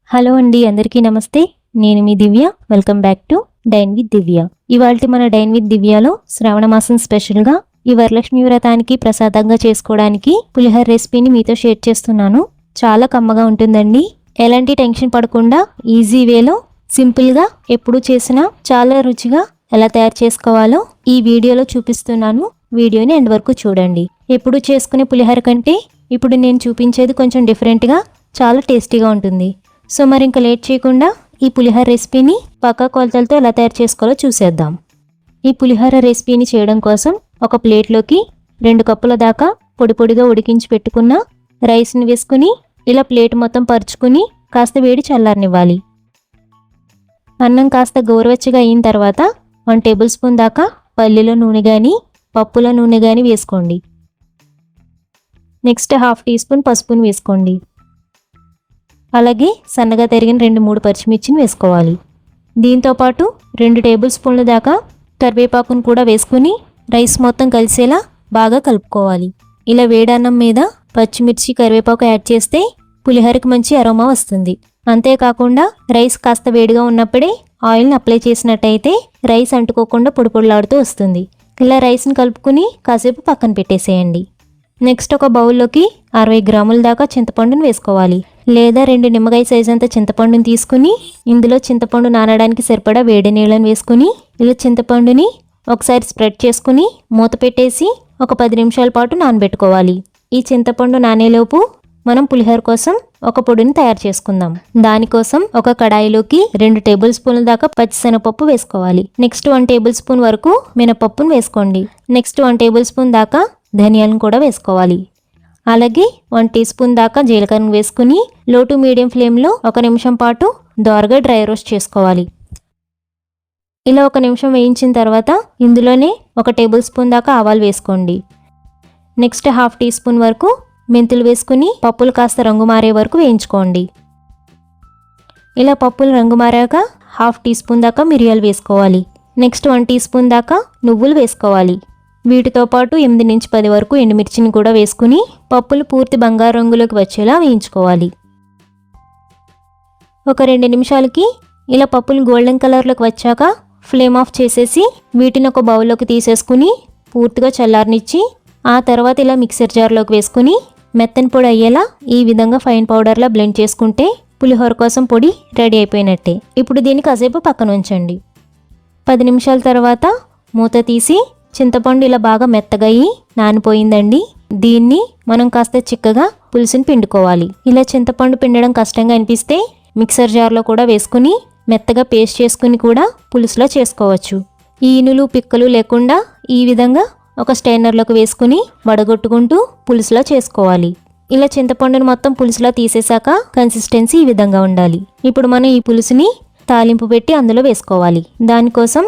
Hello అండి, అందరికీ నమస్తే. నేను మీ Divya. Welcome back to dine with Divya. ఇవాల్టి మన డైన్ విత్ దివ్యలో శ్రావణ మాసం స్పెషల్గా ఈ వరలక్ష్మి వ్రతానికి ప్రసాదంగా చేసుకోవడానికి పులిహోర రెసిపీని మీతో షేర్ చేస్తున్నాను. చాలా కమ్మగా ఉంటుందండి. ఎలాంటి టెన్షన్ పడకుండా ఈజీ వేలో సింపుల్గా ఎప్పుడు చేసినా చాలా రుచిగా ఎలా తయారు చేసుకోవాలో ఈ వీడియోలో చూపిస్తున్నాను. వీడియోని ఎండ్ వరకు చూడండి. ఎప్పుడు చేసుకునే పులిహోర కంటే ఇప్పుడు నేను చూపించేది కొంచెం డిఫరెంట్గా చాలా టేస్టీగా ఉంటుంది. సో మరి ఇంకా లేట్ చేయకుండా ఈ పులిహోర రెసిపీని పక్కా కొలతలతో ఎలా తయారు చేసుకోవాలో చూసేద్దాం. ఈ పులిహోర రెసిపీని చేయడం కోసం ఒక ప్లేట్లోకి 2 కప్పుల దాకా పొడి పొడిగా ఉడికించి పెట్టుకున్న రైస్ని వేసుకుని ఇలా ప్లేట్ మొత్తం పరుచుకుని కాస్త వేడి చల్లారనివ్వాలి. అన్నం కాస్త గోరువెచ్చగా అయిన తర్వాత 1 టేబుల్ స్పూన్ దాకా పల్లీల నూనె కానీ పప్పుల నూనె కానీ వేసుకోండి. నెక్స్ట్ 1/2 టీ స్పూన్ పసుపుని వేసుకోండి. అలాగే సన్నగా తరిగిన 2-3 పచ్చిమిర్చిని వేసుకోవాలి. దీంతోపాటు 2 టేబుల్ స్పూన్ల దాకా కరివేపాకును కూడా వేసుకుని రైస్ మొత్తం కలిసేలా బాగా కలుపుకోవాలి. ఇలా వేడన్నం మీద పచ్చిమిర్చి కరివేపాకు యాడ్ చేస్తే పులిహోరకి మంచి అరోమా వస్తుంది. అంతేకాకుండా రైస్ కాస్త వేడిగా ఉన్నప్పుడే ఆయిల్ని అప్లై చేసినట్టయితే రైస్ అంటుకోకుండా పొడిపొడిలాడుతూ వస్తుంది. ఇలా రైస్ని కలుపుకుని కాసేపు పక్కన పెట్టేసేయండి. నెక్స్ట్ ఒక బౌల్లోకి 60 గ్రాముల దాకా చింతపండుని వేసుకోవాలి. లేదా 2 నిమ్మకాయ సైజ్ అంత చింతపండుని తీసుకుని ఇందులో చింతపండు నానడానికి సరిపడా వేడి నీళ్ళని వేసుకుని ఇలా చింతపండుని ఒకసారి స్ప్రెడ్ చేసుకుని మూత పెట్టేసి ఒక 10 నిమిషాల పాటు నానబెట్టుకోవాలి. ఈ చింతపండు నానేలోపు మనం పులిహోర కోసం ఒక పొడిని తయారు చేసుకుందాం. దానికోసం ఒక కడాయిలోకి 2 టేబుల్ స్పూన్ల దాకా పచ్చిశనగపప్పు వేసుకోవాలి. నెక్స్ట్ 1 టేబుల్ స్పూన్ వరకు మినపప్పును వేసుకోండి. నెక్స్ట్ 1 టేబుల్ స్పూన్ దాకా ధనియాలను కూడా వేసుకోవాలి. అలాగే 1 టీ స్పూన్ దాకా జీలకర్రను వేసుకుని లో టు మీడియం ఫ్లేమ్లో 1 నిమిషం పాటు దోరగా డ్రై రోస్ట్ చేసుకోవాలి. ఇలా 1 నిమిషం వేయించిన తర్వాత ఇందులోనే 1 టేబుల్ స్పూన్ దాకా ఆవాలు వేసుకోండి. నెక్స్ట్ 1/2 టీ స్పూన్ వరకు మెంతులు వేసుకుని పప్పులు కాస్త రంగు మారే వరకు వేయించుకోండి. ఇలా పప్పులు రంగు మారాక 1/2 టీ స్పూన్ దాకా మిరియాలు వేసుకోవాలి. నెక్స్ట్ 1 టీ స్పూన్ దాకా నువ్వులు వేసుకోవాలి. వీటితో పాటు 8 నుంచి 10 వరకు ఎండుమిర్చిని కూడా వేసుకుని పప్పులు పూర్తి బంగారు రంగులోకి వచ్చేలా వేయించుకోవాలి. ఒక 2 నిమిషాలకి ఇలా పప్పులు గోల్డెన్ కలర్లోకి వచ్చాక ఫ్లేమ్ ఆఫ్ చేసేసి వీటిని ఒక బౌల్లోకి తీసేసుకుని పూర్తిగా చల్లారనిచ్చి ఆ తర్వాత ఇలా మిక్సర్ జార్లోకి వేసుకుని మెత్తని పొడి అయ్యేలా ఈ విధంగా ఫైన్ పౌడర్లా బ్లెండ్ చేసుకుంటే పులిహోర కోసం పొడి రెడీ అయిపోయినట్టే. ఇప్పుడు దీన్ని కాసేపు పక్కన ఉంచండి. 10 నిమిషాల తర్వాత మూత తీసి చింతపండు ఇలా బాగా మెత్తగా అయ్యి నానిపోయిందండి. దీన్ని మనం కాస్త చిక్కగా పులుసుని పిండుకోవాలి. ఇలా చింతపండు పిండడం కష్టంగా అనిపిస్తే మిక్సర్ జార్లో కూడా వేసుకుని మెత్తగా పేస్ట్ చేసుకుని కూడా పులుసులో చేసుకోవచ్చు. ఈనులు పిక్కలు లేకుండా ఈ విధంగా ఒక స్టైనర్లోకి వేసుకుని వడగొట్టుకుంటూ పులుసులో చేసుకోవాలి. ఇలా చింతపండుని మొత్తం పులుసులో తీసేశాక కన్సిస్టెన్సీ ఈ విధంగా ఉండాలి. ఇప్పుడు మనం ఈ పులుసుని తాలింపు పెట్టి అందులో వేసుకోవాలి. దానికోసం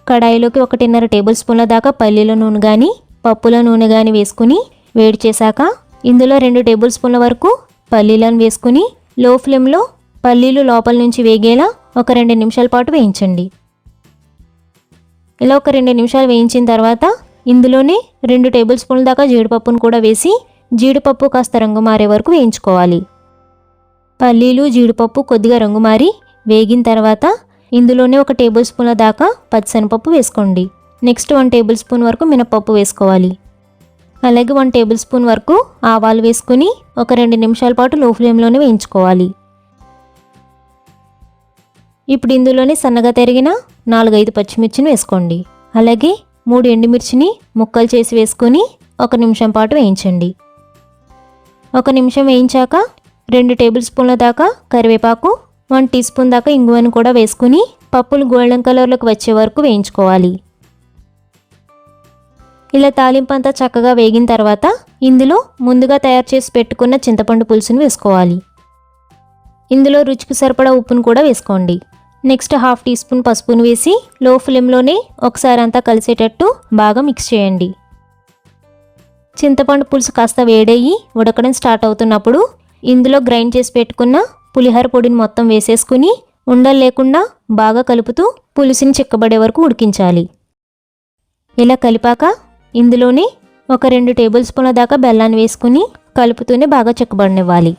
కడాయిలోకి 1.5 టేబుల్ స్పూన్ల దాకా పల్లీల నూనె కానీ పప్పుల నూనె కానీ వేసుకుని వేడి చేశాక ఇందులో 2 టేబుల్ స్పూన్ల వరకు పల్లీలను వేసుకుని లో ఫ్లేమ్లో పల్లీలు లోపల నుంచి వేగేలా ఒక 2 నిమిషాల పాటు వేయించండి. ఇలా ఒక 2 నిమిషాలు వేయించిన తర్వాత ఇందులోనే 2 టేబుల్ స్పూన్ల దాకా జీడిపప్పును కూడా వేసి జీడిపప్పు కాస్త రంగు మారే వరకు వేయించుకోవాలి. పల్లీలు జీడిపప్పు కొద్దిగా రంగు మారి వేగిన తర్వాత ఇందులోనే 1 టేబుల్ స్పూన్ల దాకా పచ్చిశనగపప్పు వేసుకోండి. నెక్స్ట్ 1 టేబుల్ స్పూన్ వరకు మినపప్పు వేసుకోవాలి. అలాగే 1 టేబుల్ స్పూన్ వరకు ఆవాలు వేసుకుని ఒక 2 నిమిషాల పాటు లో ఫ్లేమ్లోనే వేయించుకోవాలి. ఇప్పుడు ఇందులోనే సన్నగా తరిగిన 4-5 పచ్చిమిర్చిని వేసుకోండి. అలాగే 3 ఎండుమిర్చిని ముక్కలు చేసి వేసుకుని 1 నిమిషం పాటు వేయించండి. 1 నిమిషం వేయించాక 2 టేబుల్ స్పూన్ల దాకా కరివేపాకు 1 టీ స్పూన్ దాకా ఇంగువను కూడా వేసుకుని పప్పులు గోల్డెన్ కలర్లోకి వచ్చే వరకు వేయించుకోవాలి. ఇలా తాలింపు అంతా చక్కగా వేగిన తర్వాత ఇందులో ముందుగా తయారు చేసి పెట్టుకున్న చింతపండు పులుసుని వేసుకోవాలి. ఇందులో రుచికి సరిపడా ఉప్పును కూడా వేసుకోండి. నెక్స్ట్ 1/2 టీ స్పూన్ పసుపును వేసి లో ఫ్లేమ్లోనే ఒకసారి అంతా కలిసేటట్టు బాగా మిక్స్ చేయండి. చింతపండు పులుసు కాస్త వేడయ్యి ఉడకడం స్టార్ట్ అవుతున్నప్పుడు ఇందులో గ్రైండ్ చేసి పెట్టుకున్న పులిహోర పొడిని మొత్తం వేసేసుకుని ఉండలు లేకుండా బాగా కలుపుతూ పులుసుని చిక్కబడే వరకు ఉడికించాలి. ఇలా కలిపాక ఇందులోనే ఒక 2 టేబుల్ స్పూన్ల దాకా బెల్లాన్ని వేసుకుని కలుపుతూనే బాగా చిక్కబడనివ్వాలి.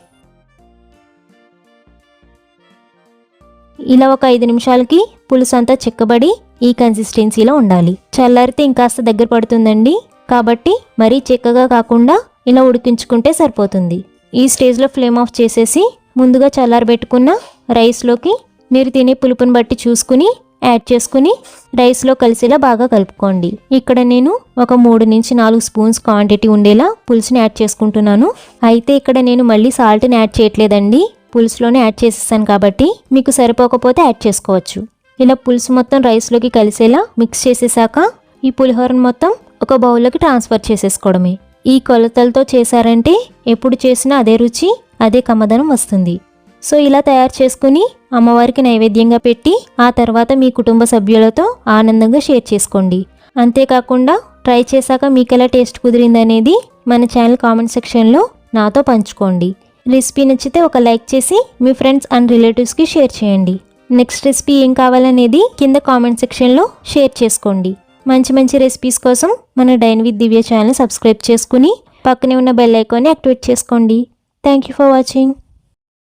ఇలా ఒక 5 నిమిషాలకి పులుసు అంతా చిక్కబడి ఈ కన్సిస్టెన్సీలో ఉండాలి. చల్లారితే ఇంకాస్త దగ్గర పడుతుందండి. కాబట్టి మరీ చిక్కగా కాకుండా ఇలా ఉడికించుకుంటే సరిపోతుంది. ఈ స్టేజ్లో ఫ్లేమ్ ఆఫ్ చేసేసి ముందుగా చల్లారబెట్టుకున్న రైస్లోకి మీరు తినే పులుపుని బట్టి చూసుకుని యాడ్ చేసుకుని రైస్లో కలిసేలా బాగా కలుపుకోండి. ఇక్కడ నేను ఒక 3 నుంచి 4 స్పూన్స్ క్వాంటిటీ ఉండేలా పులుసుని యాడ్ చేసుకుంటున్నాను. అయితే ఇక్కడ నేను మళ్ళీ సాల్ట్ని యాడ్ చేయట్లేదండి, పులుసులోనే యాడ్ చేసేసాను కాబట్టి మీకు సరిపోకపోతే యాడ్ చేసుకోవచ్చు. ఇలా పులుసు మొత్తం రైస్లోకి కలిసేలా మిక్స్ చేసేసాక ఈ పులిహోరను మొత్తం ఒక బౌల్లోకి ట్రాన్స్ఫర్ చేసేసుకోవడమే. ఈ కొలతలతో చేశారంటే ఎప్పుడు చేసినా అదే రుచి, అదే కమ్మదనం వస్తుంది. సో ఇలా తయారు చేసుకుని అమ్మవారికి నైవేద్యంగా పెట్టి ఆ తర్వాత మీ కుటుంబ సభ్యులతో ఆనందంగా షేర్ చేసుకోండి. అంతేకాకుండా ట్రై చేశాక మీకు ఎలా టేస్ట్ కుదిరిందనేది మన ఛానల్ కామెంట్ సెక్షన్లో నాతో పంచుకోండి. రెసిపీ నచ్చితే ఒక లైక్ చేసి మీ ఫ్రెండ్స్ అండ్ రిలేటివ్స్కి షేర్ చేయండి. నెక్స్ట్ రెసిపీ ఏం కావాలనేది కింద కామెంట్ సెక్షన్లో షేర్ చేసుకోండి. మంచి మంచి రెసిపీస్ కోసం మన dyne with Divya channel subscribe చేసుకుని పక్కనే ఉన్న బెల్ ఐకాన్ని యాక్టివేట్ చేసుకోండి. Thank you for watching.